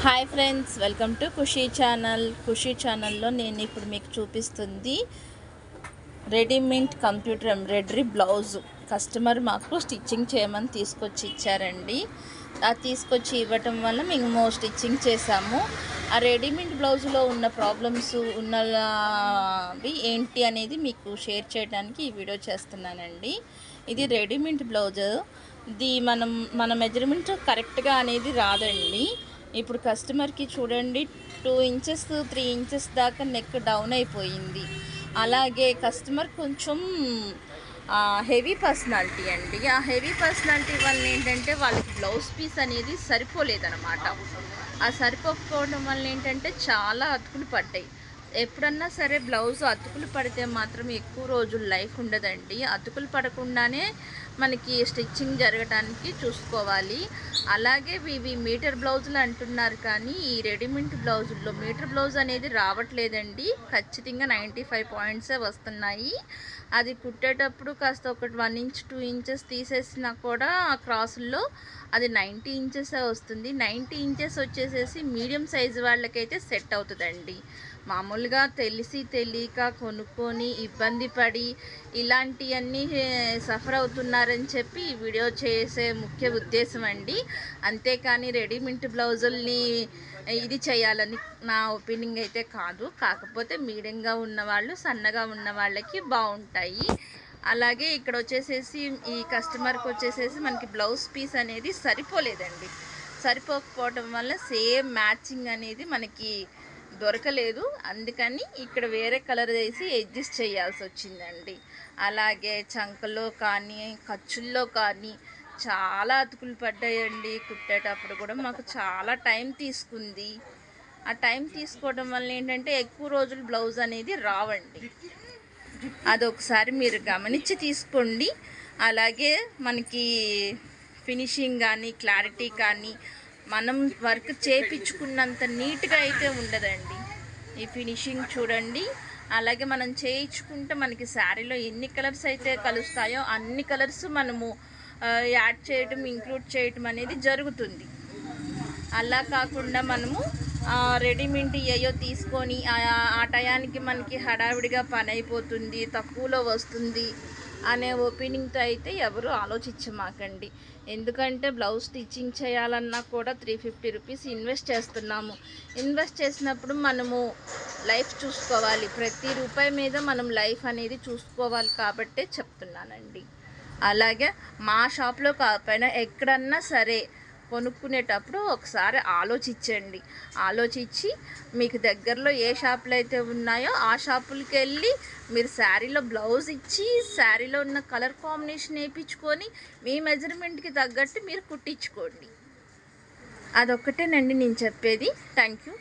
Hi friends, welcome to ఖుషీ ఛానల్లో నేను ఇప్పుడు మీకు చూపిస్తుంది readymade computer embroidery blouse. Customer మాకు స్టిచ్చింగ్ చేయమని తీసుకొచ్చి ఇచ్చారండి. అది తీసుకొచ్చి ఇవ్వటం వల్ల మేము స్టిచ్చింగ్ చేసాము. ఆ రెడీమేడ్ బ్లౌజ్లో ఉన్న ప్రాబ్లమ్స్ ఉన్నవి ఏంటి అనేది మీకు షేర్ చేయడానికి ఈ వీడియో చేస్తున్నానండి. ఇది రెడీమేడ్ బ్లౌజ్. ఇది మన మెజర్మెంట్ కరెక్ట్గా అనేది రాదండి. ఇప్పుడు కస్టమర్కి చూడండి 2 ఇంచెస్ 3 ఇంచెస్ దాకా నెక్ డౌన్ అయిపోయింది. అలాగే కస్టమర్ కొంచెం హెవీ పర్సనాలిటీ అండి. ఆ హెవీ పర్సనాలిటీ వల్ల ఏంటంటే వాళ్ళకి బ్లౌజ్ పీస్ అనేది సరిపోలేదన్నమాట. ఆ సరిపోకపోవడం వల్ల ఏంటంటే చాలా అతుకులు పడ్డాయి. ఎప్పుడన్నా సరే బ్లౌజ్ అతుకులు పడితే మాత్రం ఎక్కువ రోజులు లైఫ్ ఉండదండి. అతుకులు పడకుండానే మనకి స్టిచ్చింగ్ జరగడానికి చూసుకోవాలి. అలాగే ఇవి మీటర్ బ్లౌజులు అంటున్నారు, కానీ ఈ రెడీమేడ్ బ్లౌజుల్లో మీటర్ బ్లౌజ్ అనేది రావట్లేదండి. ఖచ్చితంగా 95 పాయింట్సే వస్తున్నాయి. అది కుట్టేటప్పుడు కాస్త ఒక 1 ఇంచ్ 2 ఇంచెస్ తీసేసినా కూడా ఆ క్రాసుల్లో అది 90 ఇంచెసే వస్తుంది. 90 ఇంచెస్ వచ్చేసేసి మీడియం సైజు వాళ్ళకైతే సెట్ అవుతుందండి. మామూలుగా తెలియక కొనుక్కొని ఇబ్బంది పడి ఇలాంటివన్నీ సఫర్ అవుతున్నారని చెప్పి ఈ వీడియో చేసే ముఖ్య ఉద్దేశం అండి. అంతేకాని రెడీమేడ్ బ్లౌజుల్ని ఇది చేయాలని నా ఒపీనియన్ అయితే కాదు. కాకపోతే మీడియంగా ఉన్నవాళ్ళు, సన్నగా ఉన్న వాళ్ళకి బాగుంటాయి. అలాగే ఇక్కడ వచ్చేసేసి ఈ కస్టమర్కి వచ్చేసేసి మనకి బ్లౌజ్ పీస్ అనేది సరిపోలేదండి. సరిపోకపోవడం వల్ల సేమ్ మ్యాచింగ్ అనేది మనకి దొరకలేదు. అందుకని ఇక్కడ వేరే కలర్ వేసి అడ్జస్ట్ చేయాల్సి వచ్చిందండి. అలాగే చంకలో కానీ ఖర్చుల్లో కానీ చాలా అతుకులు పడ్డాయండి. కుట్టేటప్పుడు కూడా మాకు చాలా టైం తీసుకుంది. ఆ టైం తీసుకోవడం వల్ల ఏంటంటే ఎక్కువ రోజులు బ్లౌజ్ అనేది రావండి. అదొకసారి మీరు గమనించి తీసుకోండి. అలాగే మనకి ఫినిషింగ్ కానీ క్లారిటీ కానీ మనం వర్క్ చేయించుకున్నంత నీట్గా అయితే ఉండదండి. ఈ ఫినిషింగ్ చూడండి. అలాగే మనం చేయించుకుంటే మనకి శారీలో ఎన్ని కలర్స్ అయితే కలుస్తాయో అన్ని కలర్స్ మనము యాడ్ చేయటం, ఇంక్లూడ్ చేయటం అనేది జరుగుతుంది. అలా కాకుండా మనము రెడీమేడ్ ఏయో తీసుకొని ఆ టయానికి మనకి హడావిడిగా పని అయిపోతుంది, తక్కువలో వస్తుంది అనే ఒపీనియన్తో అయితే ఎవరు ఆలోచించమాకండి. ఎందుకంటే బ్లౌజ్ స్టిచ్చింగ్ చేయాలన్నా కూడా 350 రూపీస్ ఇన్వెస్ట్ చేస్తున్నాము. ఇన్వెస్ట్ చేసినప్పుడు మనము లైఫ్ చూసుకోవాలి. ప్రతి రూపాయి మీద మనం లైఫ్ అనేది చూసుకోవాలి కాబట్టే చెప్తున్నానండి. అలాగే మా షాప్లో కాకపోయినా ఎక్కడన్నా సరే కొనుక్కునేటప్పుడు ఒకసారి ఆలోచించండి. ఆలోచించి మీకు దగ్గరలో ఏ షాపులు అయితే ఉన్నాయో ఆ షాపులకి వెళ్ళి మీరు శారీలో బ్లౌజ్ ఇచ్చి శారీలో ఉన్న కలర్ కాంబినేషన్ వేయించుకొని మీ మెజర్మెంట్కి తగ్గట్టు మీరు కుట్టించుకోండి. అదొక్కటేనండి నేను చెప్పేది. Thank you.